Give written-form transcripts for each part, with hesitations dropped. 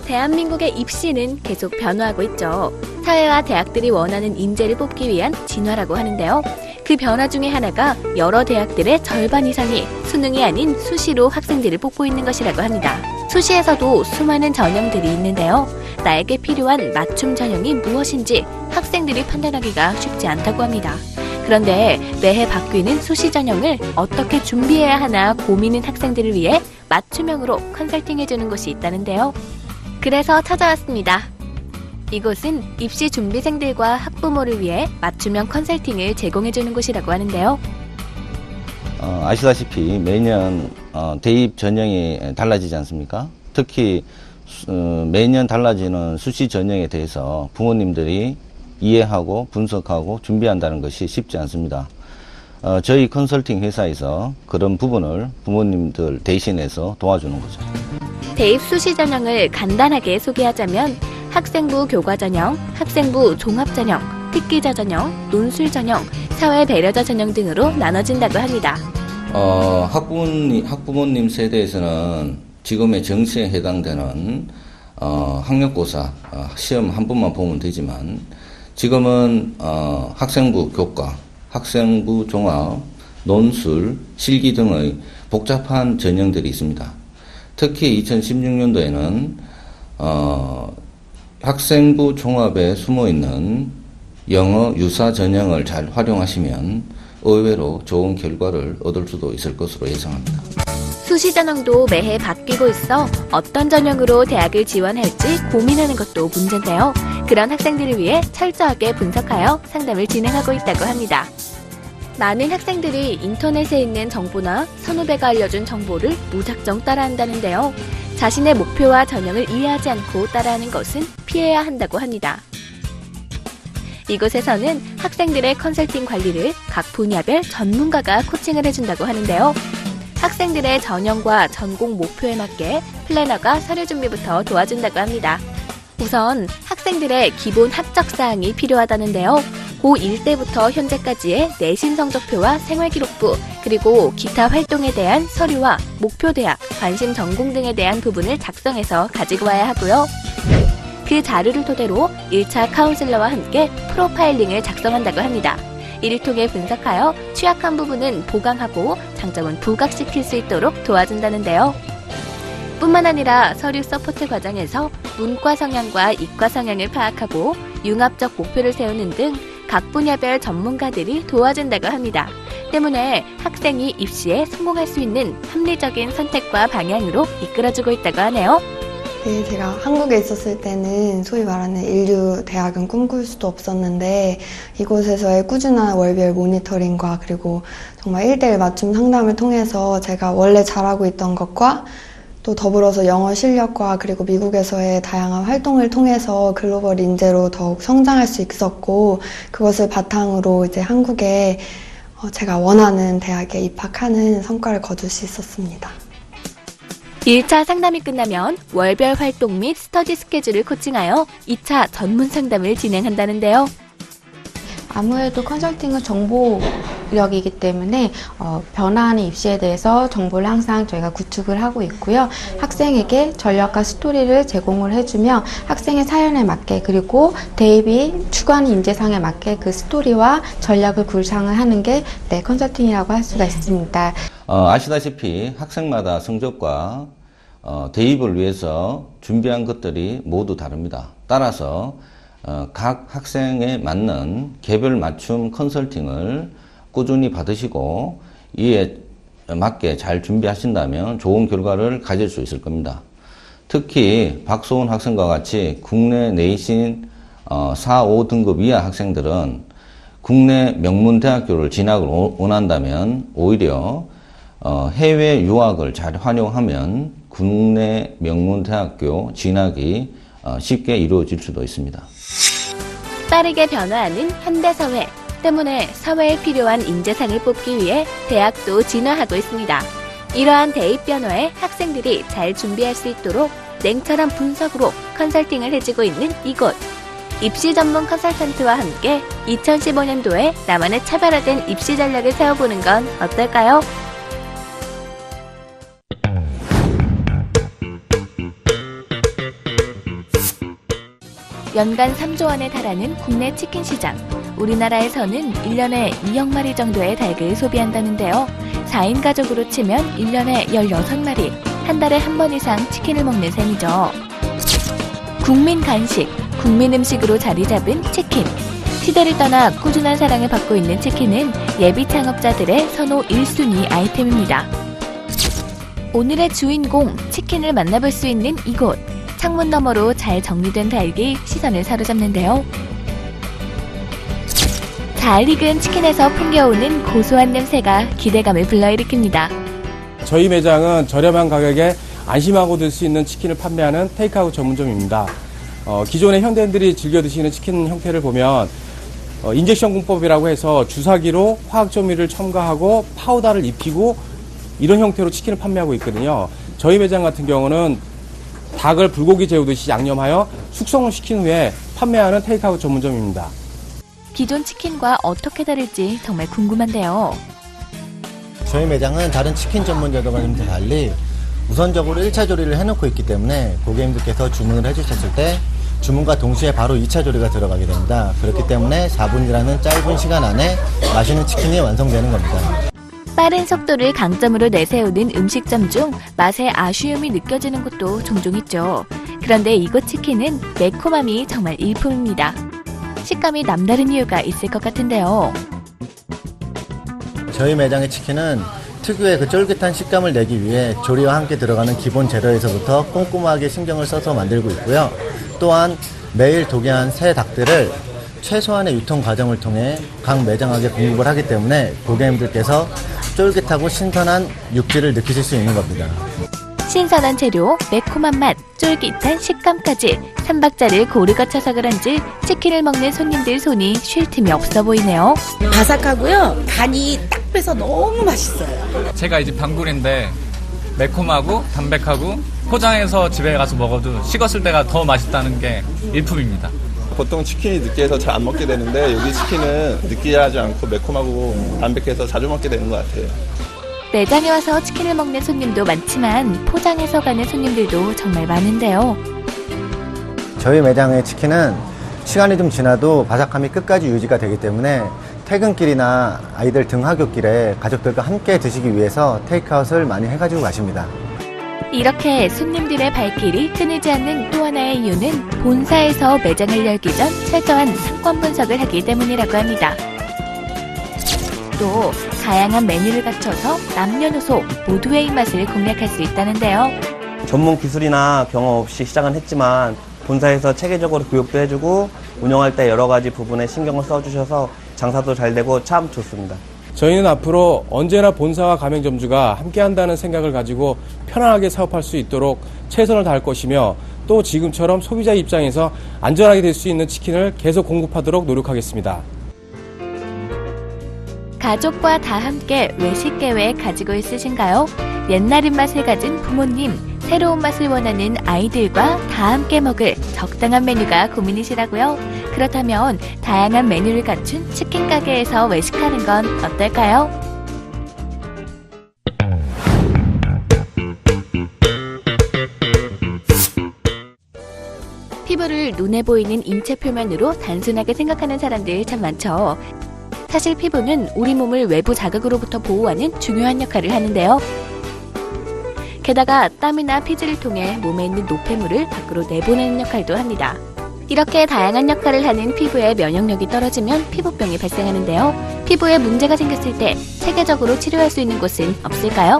대한민국의 입시는 계속 변화하고 있죠. 사회와 대학들이 원하는 인재를 뽑기 위한 진화라고 하는데요. 그 변화 중에 하나가 여러 대학들의 절반 이상이 수능이 아닌 수시로 학생들을 뽑고 있는 것이라고 합니다. 수시에서도 수많은 전형들이 있는데요. 나에게 필요한 맞춤 전형이 무엇인지 학생들이 판단하기가 쉽지 않다고 합니다. 그런데 매해 바뀌는 수시 전형을 어떻게 준비해야 하나 고민인 학생들을 위해 맞춤형으로 컨설팅해주는 곳이 있다는데요. 그래서 찾아왔습니다. 이곳은 입시 준비생들과 학부모를 위해 맞춤형 컨설팅을 제공해주는 곳이라고 하는데요. 아시다시피 매년 대입 전형이 달라지지 않습니까? 특히 매년 달라지는 수시 전형에 대해서 부모님들이 이해하고 분석하고 준비한다는 것이 쉽지 않습니다. 저희 컨설팅 회사에서 그런 부분을 부모님들 대신해서 도와주는 거죠. 대입 수시 전형을 간단하게 소개하자면 학생부 교과 전형, 학생부 종합 전형, 특기자 전형, 논술 전형, 사회 배려자 전형 등으로 나눠진다고 합니다. 학부모님 세대에서는 지금의 정시에 해당되는 학력고사 시험 한 번만 보면 되지만 지금은 학생부 교과, 학생부 종합, 논술, 실기 등의 복잡한 전형들이 있습니다. 특히 2016년도에는 학생부 종합에 숨어있는 영어 유사 전형을 잘 활용하시면 의외로 좋은 결과를 얻을 수도 있을 것으로 예상합니다. 수시 전형도 매해 바뀌고 있어 어떤 전형으로 대학을 지원할지 고민하는 것도 문제인데요. 그런 학생들을 위해 철저하게 분석하여 상담을 진행하고 있다고 합니다. 많은 학생들이 인터넷에 있는 정보나 선후배가 알려준 정보를 무작정 따라한다는데요. 자신의 목표와 전형을 이해하지 않고 따라하는 것은 피해야 한다고 합니다. 이곳에서는 학생들의 컨설팅 관리를 각 분야별 전문가가 코칭을 해준다고 하는데요. 학생들의 전형과 전공 목표에 맞게 플래너가 서류 준비부터 도와준다고 합니다. 우선 학생들의 기본 학적 사항이 필요하다는데요. 고1 때부터 현재까지의 내신 성적표와 생활기록부, 그리고 기타 활동에 대한 서류와 목표 대학, 관심 전공 등에 대한 부분을 작성해서 가지고 와야 하고요. 그 자료를 토대로 1차 카운슬러와 함께 프로파일링을 작성한다고 합니다. 이를 통해 분석하여 취약한 부분은 보강하고 장점은 부각시킬 수 있도록 도와준다는데요. 뿐만 아니라 서류 서포트 과정에서 문과 성향과 이과 성향을 파악하고 융합적 목표를 세우는 등 각 분야별 전문가들이 도와준다고 합니다. 때문에 학생이 입시에 성공할 수 있는 합리적인 선택과 방향으로 이끌어주고 있다고 하네요. 네, 제가 한국에 있었을 때는 소위 말하는 인류 대학은 꿈꿀 수도 없었는데 이곳에서의 꾸준한 월별 모니터링과 그리고 정말 1대1 맞춤 상담을 통해서 제가 원래 잘하고 있던 것과 또 더불어서 영어 실력과 그리고 미국에서의 다양한 활동을 통해서 글로벌 인재로 더욱 성장할 수 있었고 그것을 바탕으로 이제 한국에 제가 원하는 대학에 입학하는 성과를 거둘 수 있었습니다. 1차 상담이 끝나면 월별 활동 및 스터디 스케줄을 코칭하여 2차 전문 상담을 진행한다는데요. 아무래도 컨설팅은 정보력이기 때문에 변화하는 입시에 대해서 정보를 항상 저희가 구축을 하고 있고요. 학생에게 전략과 스토리를 제공을 해주며 학생의 사연에 맞게 그리고 대입이 추구하는 인재상에 맞게 그 스토리와 전략을 구상을 하는 게 컨설팅이라고 할 수가 있습니다. 아시다시피 학생마다 성적과 대입을 위해서 준비한 것들이 모두 다릅니다. 따라서 각 학생에 맞는 개별 맞춤 컨설팅을 꾸준히 받으시고 이에 맞게 잘 준비하신다면 좋은 결과를 가질 수 있을 겁니다. 특히 박소은 학생과 같이 국내 내신 4, 5등급 이하 학생들은 국내 명문대학교를 진학을 원한다면 오히려 해외 유학을 잘 활용하면 국내 명문대학교 진학이 쉽게 이루어질 수도 있습니다. 빠르게 변화하는 현대사회 때문에 사회에 필요한 인재상을 뽑기 위해 대학도 진화하고 있습니다. 이러한 대입 변화에 학생들이 잘 준비할 수 있도록 냉철한 분석으로 컨설팅을 해주고 있는 이곳. 입시 전문 컨설턴트와 함께 2015년도에 나만의 차별화된 입시 전략을 세워보는 건 어떨까요? 연간 3조 원에 달하는 국내 치킨 시장. 우리나라에서는 1년에 2억 마리 정도의 닭을 소비한다는데요. 4인 가족으로 치면 1년에 16마리, 한 달에 한 번 이상 치킨을 먹는 셈이죠. 국민 간식, 국민 음식으로 자리 잡은 치킨. 시대를 떠나 꾸준한 사랑을 받고 있는 치킨은 예비 창업자들의 선호 1순위 아이템입니다. 오늘의 주인공, 치킨을 만나볼 수 있는 이곳. 창문 너머로 잘 정리된 닭이 시선을 사로잡는데요. 잘 익은 치킨에서 풍겨오는 고소한 냄새가 기대감을 불러일으킵니다. 저희 매장은 저렴한 가격에 안심하고 들 수 있는 치킨을 판매하는 테이크아웃 전문점입니다. 기존의 현대인들이 즐겨 드시는 치킨 형태를 보면 인젝션 공법이라고 해서 주사기로 화학조미를 첨가하고 파우더를 입히고 이런 형태로 치킨을 판매하고 있거든요. 저희 매장 같은 경우는 닭을 불고기 재우듯이 양념하여 숙성을 시킨 후에 판매하는 테이크아웃 전문점입니다. 기존 치킨과 어떻게 다를지 정말 궁금한데요. 저희 매장은 다른 치킨 전문점과는 달리 우선적으로 1차 조리를 해놓고 있기 때문에 고객님들께서 주문을 해주셨을 때 주문과 동시에 바로 2차 조리가 들어가게 됩니다. 그렇기 때문에 4분이라는 짧은 시간 안에 맛있는 치킨이 완성되는 겁니다. 빠른 속도를 강점으로 내세우는 음식점 중 맛의 아쉬움이 느껴지는 곳도 종종 있죠. 그런데 이곳 치킨은 매콤함이 정말 일품입니다. 식감이 남다른 이유가 있을 것 같은데요. 저희 매장의 치킨은 특유의 그 쫄깃한 식감을 내기 위해 조리와 함께 들어가는 기본 재료에서부터 꼼꼼하게 신경을 써서 만들고 있고요. 또한 매일 도기한 새 닭들을 최소한의 유통 과정을 통해 각 매장하게 공급을 하기 때문에 고객님들께서 쫄깃하고 신선한 육질을 느끼실 수 있는 겁니다. 신선한 재료, 매콤한 맛, 쫄깃한 식감까지 3박자를 고루 거쳐서 그런지 치킨을 먹는 손님들 손이 쉴 틈이 없어 보이네요. 바삭하고요. 간이 딱 빼서 너무 맛있어요. 제가 이 집 단골인데 매콤하고 담백하고 포장해서 집에 가서 먹어도 식었을 때가 더 맛있다는 게 일품입니다. 보통 치킨이 느끼해서 잘 안 먹게 되는데 여기 치킨은 느끼하지 않고 매콤하고 담백해서 자주 먹게 되는 것 같아요. 매장에 와서 치킨을 먹는 손님도 많지만 포장해서 가는 손님들도 정말 많은데요. 저희 매장의 치킨은 시간이 좀 지나도 바삭함이 끝까지 유지가 되기 때문에 퇴근길이나 아이들 등하굣길에 가족들과 함께 드시기 위해서 테이크아웃을 많이 해가지고 가십니다. 이렇게 손님들의 발길이 끊이지 않는 또 하나의 이유는 본사에서 매장을 열기 전 철저한 상권 분석을 하기 때문이라고 합니다. 또 다양한 메뉴를 갖춰서 남녀노소 모두의 입맛을 공략할 수 있다는데요. 전문 기술이나 경험 없이 시작은 했지만 본사에서 체계적으로 교육도 해주고 운영할 때 여러 가지 부분에 신경을 써주셔서 장사도 잘 되고 참 좋습니다. 저희는 앞으로 언제나 본사와 가맹점주가 함께한다는 생각을 가지고 편안하게 사업할 수 있도록 최선을 다할 것이며 또 지금처럼 소비자 입장에서 안전하게 될 수 있는 치킨을 계속 공급하도록 노력하겠습니다. 가족과 다 함께 외식 계획 가지고 있으신가요? 옛날 입맛을 가진 부모님, 새로운 맛을 원하는 아이들과 다 함께 먹을 적당한 메뉴가 고민이시라고요? 그렇다면 다양한 메뉴를 갖춘 치킨 가게에서 외식하는 건 어떨까요? 피부를 눈에 보이는 인체 표면으로 단순하게 생각하는 사람들 참 많죠. 사실 피부는 우리 몸을 외부 자극으로부터 보호하는 중요한 역할을 하는데요. 게다가 땀이나 피지를 통해 몸에 있는 노폐물을 밖으로 내보내는 역할도 합니다. 이렇게 다양한 역할을 하는 피부의 면역력이 떨어지면 피부병이 발생하는데요. 피부에 문제가 생겼을 때 체계적으로 치료할 수 있는 곳은 없을까요?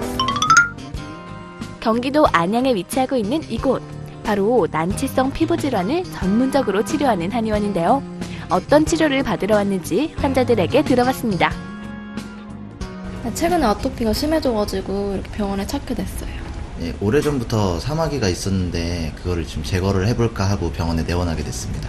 경기도 안양에 위치하고 있는 이곳. 바로 난치성 피부 질환을 전문적으로 치료하는 한의원인데요. 어떤 치료를 받으러 왔는지 환자들에게 들어봤습니다. 최근에 아토피가 심해져가지고 이렇게 병원에 찾게 됐어요. 예, 오래전부터 사마귀가 있었는데 그거를 좀 제거를 해볼까 하고 병원에 내원하게 됐습니다.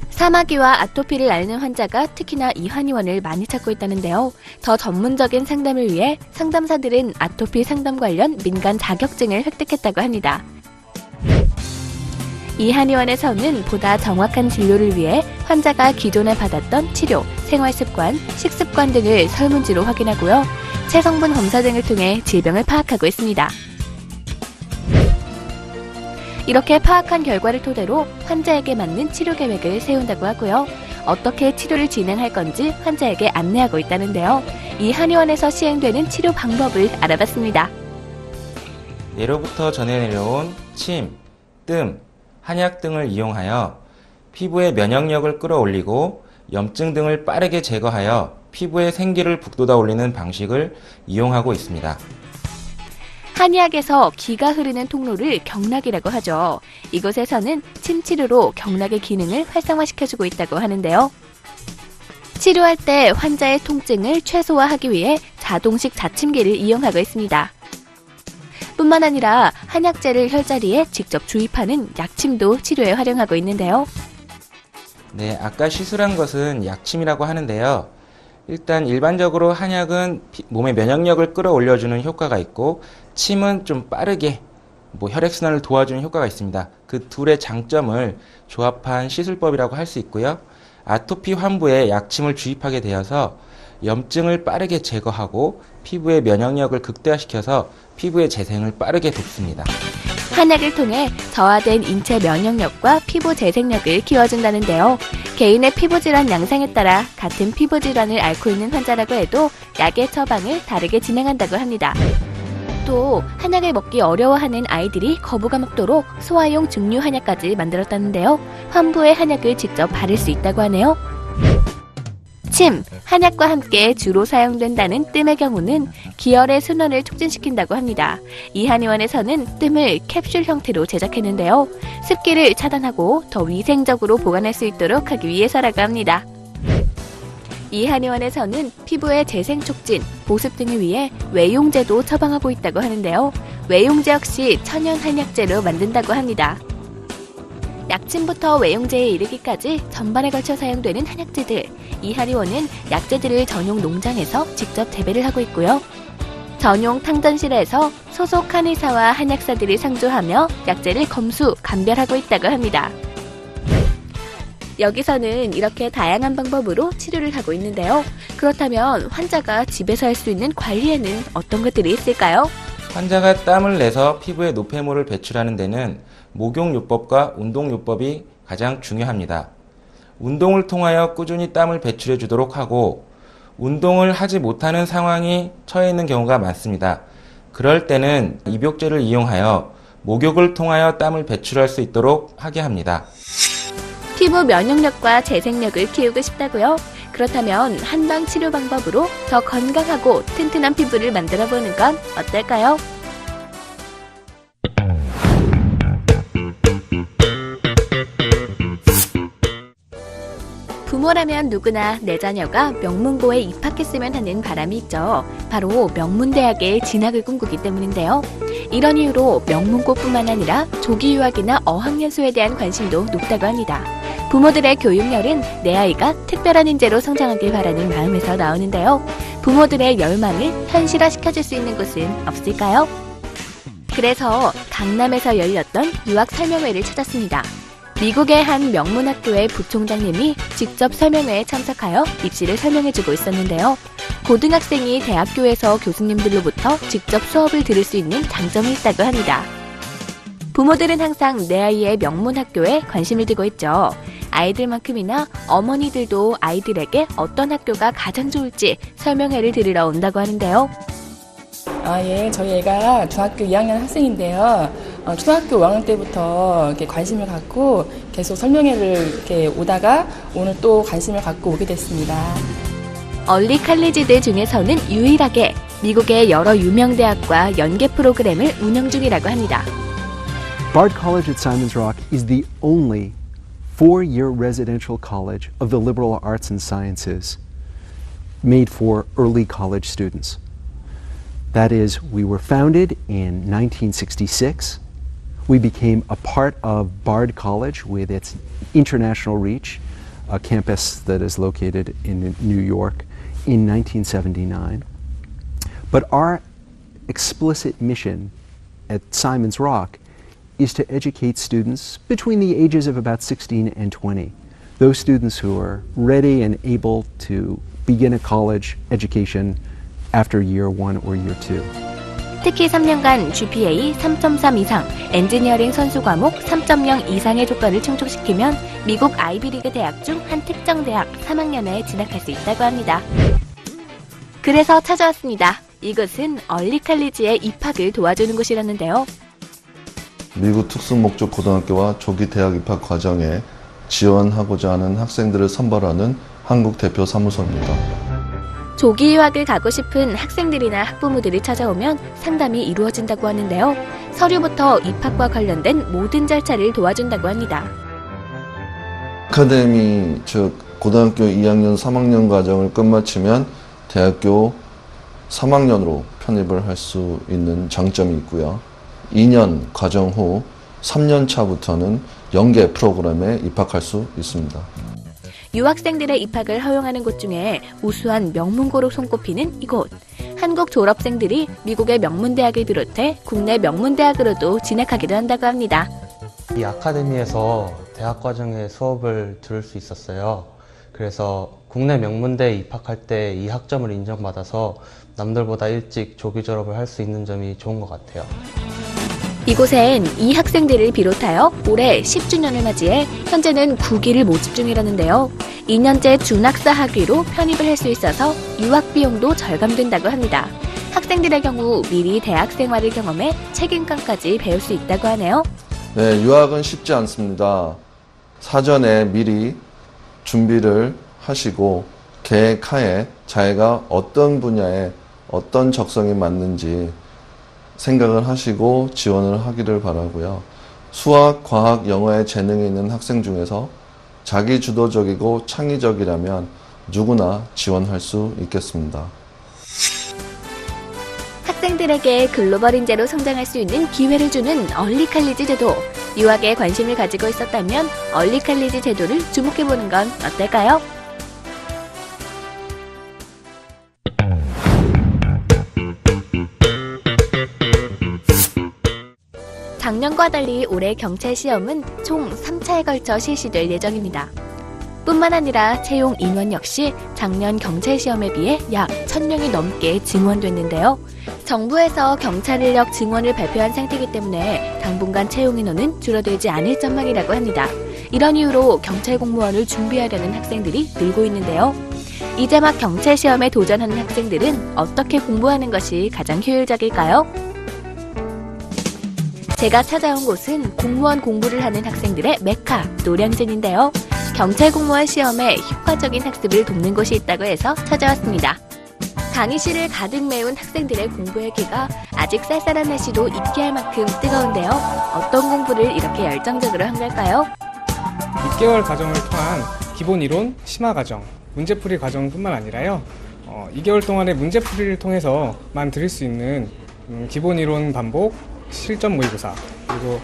사마귀와 아토피를 앓는 환자가 특히나 이 한의원을 많이 찾고 있다는데요. 더 전문적인 상담을 위해 상담사들은 아토피 상담 관련 민간 자격증을 획득했다고 합니다. 이 한의원에서는 보다 정확한 진료를 위해 환자가 기존에 받았던 치료, 생활습관, 식습관 등을 설문지로 확인하고요. 체성분 검사 등을 통해 질병을 파악하고 있습니다. 이렇게 파악한 결과를 토대로 환자에게 맞는 치료 계획을 세운다고 하고요. 어떻게 치료를 진행할 건지 환자에게 안내하고 있다는데요. 이 한의원에서 시행되는 치료 방법을 알아봤습니다. 예로부터 전해 내려온 침, 뜸, 한약 등을 이용하여 피부의 면역력을 끌어올리고 염증 등을 빠르게 제거하여 피부의 생기를 북돋아 올리는 방식을 이용하고 있습니다. 한의학에서 기가 흐르는 통로를 경락이라고 하죠. 이곳에서는 침치료로 경락의 기능을 활성화시켜주고 있다고 하는데요. 치료할 때 환자의 통증을 최소화하기 위해 자동식 자침기를 이용하고 있습니다. 뿐만 아니라 한약재를 혈자리에 직접 주입하는 약침도 치료에 활용하고 있는데요. 네, 아까 시술한 것은 약침이라고 하는데요. 일단 일반적으로 한약은 몸의 면역력을 끌어올려주는 효과가 있고 침은 좀 빠르게 혈액순환을 도와주는 효과가 있습니다. 그 둘의 장점을 조합한 시술법이라고 할 수 있고요. 아토피 환부에 약침을 주입하게 되어서 염증을 빠르게 제거하고 피부의 면역력을 극대화시켜서 피부의 재생을 빠르게 돕습니다. 한약을 통해 저하된 인체 면역력과 피부 재생력을 키워준다는데요. 개인의 피부질환 양상에 따라 같은 피부질환을 앓고 있는 환자라고 해도 약의 처방을 다르게 진행한다고 합니다. 또 한약을 먹기 어려워하는 아이들이 거부감 없도록 소화용 증류 한약까지 만들었다는데요. 환부에 한약을 직접 바를 수 있다고 하네요. 침, 한약과 함께 주로 사용된다는 뜸의 경우는 기혈의 순환을 촉진시킨다고 합니다. 이 한의원에서는 뜸을 캡슐 형태로 제작했는데요. 습기를 차단하고 더 위생적으로 보관할 수 있도록 하기 위해서라고 합니다. 이 한의원에서는 피부의 재생 촉진, 보습 등을 위해 외용제도 처방하고 있다고 하는데요. 외용제 역시 천연 한약재로 만든다고 합니다. 약침부터 외용제에 이르기까지 전반에 걸쳐 사용되는 한약재들. 이 한의원은 약재들을 전용 농장에서 직접 재배를 하고 있고요. 전용 탕전실에서 소속 한의사와 한약사들이 상주하며 약재를 검수, 감별하고 있다고 합니다. 여기서는 이렇게 다양한 방법으로 치료를 하고 있는데요. 그렇다면 환자가 집에서 할 수 있는 관리에는 어떤 것들이 있을까요? 환자가 땀을 내서 피부에 노폐물을 배출하는 데는 목욕요법과 운동요법이 가장 중요합니다. 운동을 통하여 꾸준히 땀을 배출해 주도록 하고 운동을 하지 못하는 상황이 처해 있는 경우가 많습니다. 그럴 때는 입욕제를 이용하여 목욕을 통하여 땀을 배출할 수 있도록 하게 합니다. 피부 면역력과 재생력을 키우고 싶다고요? 그렇다면 한방 치료 방법으로 더 건강하고 튼튼한 피부를 만들어보는 건 어떨까요? 부모라면 누구나 내 자녀가 명문고에 입학했으면 하는 바람이 있죠. 바로 명문대학에 진학을 꿈꾸기 때문인데요. 이런 이유로 명문고뿐만 아니라 조기 유학이나 어학연수에 대한 관심도 높다고 합니다. 부모들의 교육열은 내 아이가 특별한 인재로 성장하길 바라는 마음에서 나오는데요. 부모들의 열망을 현실화시켜줄 수 있는 곳은 없을까요? 그래서 강남에서 열렸던 유학 설명회를 찾았습니다. 미국의 한 명문학교의 부총장님이 직접 설명회에 참석하여 입시를 설명해주고 있었는데요. 고등학생이 대학교에서 교수님들로부터 직접 수업을 들을 수 있는 장점이 있다고 합니다. 부모들은 항상 내 아이의 명문학교에 관심을 두고 있죠. 아이들만큼이나 어머니들도 아이들에게 어떤 학교가 가장 좋을지 설명회를 들으러 온다고 하는데요. 예, 저희 애가 중학교 2학년 학생인데요. 초등학교 5학년 때부터 이렇게 관심을 갖고 계속 설명회를 이렇게 오다가 오늘 또 관심을 갖고 오게 됐습니다. 얼리 칼리지들 중에서는 유일하게 미국의 여러 유명 대학과 연계 프로그램을 운영 중이라고 합니다. Bard College at Simon's Rock is the only four-year residential college of the liberal arts and sciences made for early college students. That is, we were founded in 1966. We became a part of Bard College with its international reach, a campus that is located in New York, in 1979. But our explicit mission at Simon's Rock is to educate students between the ages of about 16 and 20. Those students who are ready and able to begin a college education after year 1 or year 2. 특히 3년간 GPA 3.3 이상, 엔지니어링 선수 과목 3.0 이상의 조건을 충족시키면 미국 아이비리그 대학 중 한 특정 대학 3학년에 진학할 수 있다고 합니다. 그래서 찾아왔습니다. 이것은 얼리칼리지의 입학을 도와주는 곳이라는데요. 미국 특수목적 고등학교와 조기 대학 입학 과정에 지원하고자 하는 학생들을 선발하는 한국 대표 사무소입니다. 조기 유학을 가고 싶은 학생들이나 학부모들이 찾아오면 상담이 이루어진다고 하는데요. 서류부터 입학과 관련된 모든 절차를 도와준다고 합니다. 아카데미, 즉 고등학교 2학년, 3학년 과정을 끝마치면 대학교 3학년으로 편입을 할 수 있는 장점이 있고요. 2년 과정 후 3년 차부터는 연계 프로그램에 입학할 수 있습니다. 유학생들의 입학을 허용하는 곳 중에 우수한 명문고로 손꼽히는 이곳. 한국 졸업생들이 미국의 명문대학을 비롯해 국내 명문대학으로도 진학하기도 한다고 합니다. 이 아카데미에서 대학 과정의 수업을 들을 수 있었어요. 그래서 국내 명문대에 입학할 때 이 학점을 인정받아서 남들보다 일찍 조기 졸업을 할 수 있는 점이 좋은 것 같아요. 이곳엔 이 학생들을 비롯하여 올해 10주년을 맞이해 현재는 9기를 모집 중이라는데요. 2년제 준학사 학위로 편입을 할 수 있어서 유학 비용도 절감된다고 합니다. 학생들의 경우 미리 대학 생활을 경험해 책임감까지 배울 수 있다고 하네요. 네, 유학은 쉽지 않습니다. 사전에 미리 준비를 하시고 계획하에 자기가 어떤 분야에 어떤 적성이 맞는지 생각을 하시고 지원을 하기를 바라고요. 수학, 과학, 영어에 재능이 있는 학생 중에서 자기 주도적이고 창의적이라면 누구나 지원할 수 있겠습니다. 학생들에게 글로벌 인재로 성장할 수 있는 기회를 주는 얼리칼리지 제도. 유학에 관심을 가지고 있었다면 얼리칼리지 제도를 주목해보는 건 어떨까요? 작년과 달리 올해 경찰 시험은 총 3차에 걸쳐 실시될 예정입니다. 뿐만 아니라 채용 인원 역시 작년 경찰 시험에 비해 약 1,000명이 넘게 증원됐는데요. 정부에서 경찰 인력 증원을 발표한 상태이기 때문에 당분간 채용 인원은 줄어들지 않을 전망이라고 합니다. 이런 이유로 경찰 공무원을 준비하려는 학생들이 늘고 있는데요. 이제 막 경찰 시험에 도전하는 학생들은 어떻게 공부하는 것이 가장 효율적일까요? 제가 찾아온 곳은 공무원 공부를 하는 학생들의 메카, 노량진인데요. 경찰 공무원 시험에 효과적인 학습을 돕는 곳이 있다고 해서 찾아왔습니다. 강의실을 가득 메운 학생들의 공부 열기가 아직 쌀쌀한 날씨도 잊게 할 만큼 뜨거운데요. 어떤 공부를 이렇게 열정적으로 한 걸까요? 6개월 과정을 통한 기본 이론, 심화 과정, 문제풀이 과정뿐만 아니라요. 2개월 동안의 문제풀이를 통해서만 들을 수 있는 기본 이론 반복, 실전 모의고사, 그리고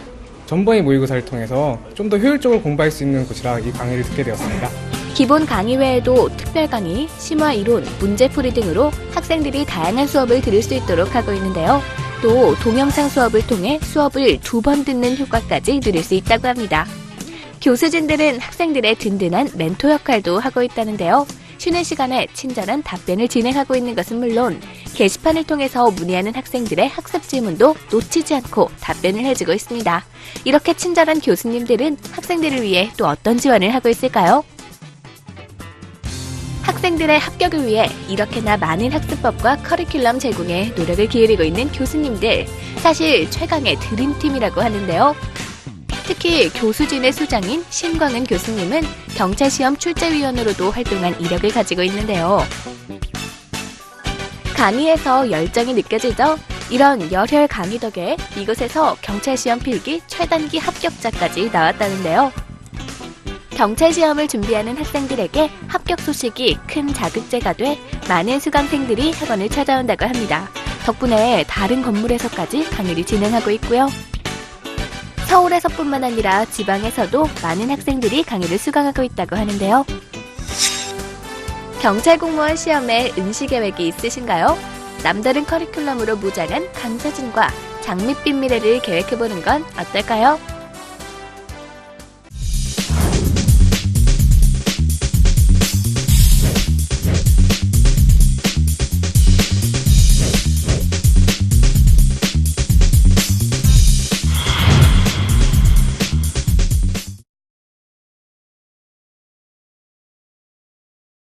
전번위 모의고사를 통해서 좀 더 효율적으로 공부할 수 있는 곳이라 이 강의를 듣게 되었습니다. 기본 강의 외에도 특별 강의, 심화 이론, 문제풀이 등으로 학생들이 다양한 수업을 들을 수 있도록 하고 있는데요. 또 동영상 수업을 통해 수업을 2번 듣는 효과까지 누릴 수 있다고 합니다. 교수진들은 학생들의 든든한 멘토 역할도 하고 있다는데요. 쉬는 시간에 친절한 답변을 진행하고 있는 것은 물론 게시판을 통해서 문의하는 학생들의 학습 질문도 놓치지 않고 답변을 해주고 있습니다. 이렇게 친절한 교수님들은 학생들을 위해 또 어떤 지원을 하고 있을까요? 학생들의 합격을 위해 이렇게나 많은 학습법과 커리큘럼 제공에 노력을 기울이고 있는 교수님들, 사실 최강의 드림팀이라고 하는데요. 특히 교수진의 수장인 신광은 교수님은 경찰시험 출제위원으로도 활동한 이력을 가지고 있는데요. 강의에서 열정이 느껴지죠? 이런 열혈 강의 덕에 이곳에서 경찰시험 필기 최단기 합격자까지 나왔다는데요. 경찰시험을 준비하는 학생들에게 합격 소식이 큰 자극제가 돼 많은 수강생들이 학원을 찾아온다고 합니다. 덕분에 다른 건물에서까지 강의를 진행하고 있고요. 서울에서뿐만 아니라 지방에서도 많은 학생들이 강의를 수강하고 있다고 하는데요. 경찰 공무원 시험에 응시 계획이 있으신가요? 남다른 커리큘럼으로 무장한 강서진과 장밋빛 미래를 계획해보는 건 어떨까요?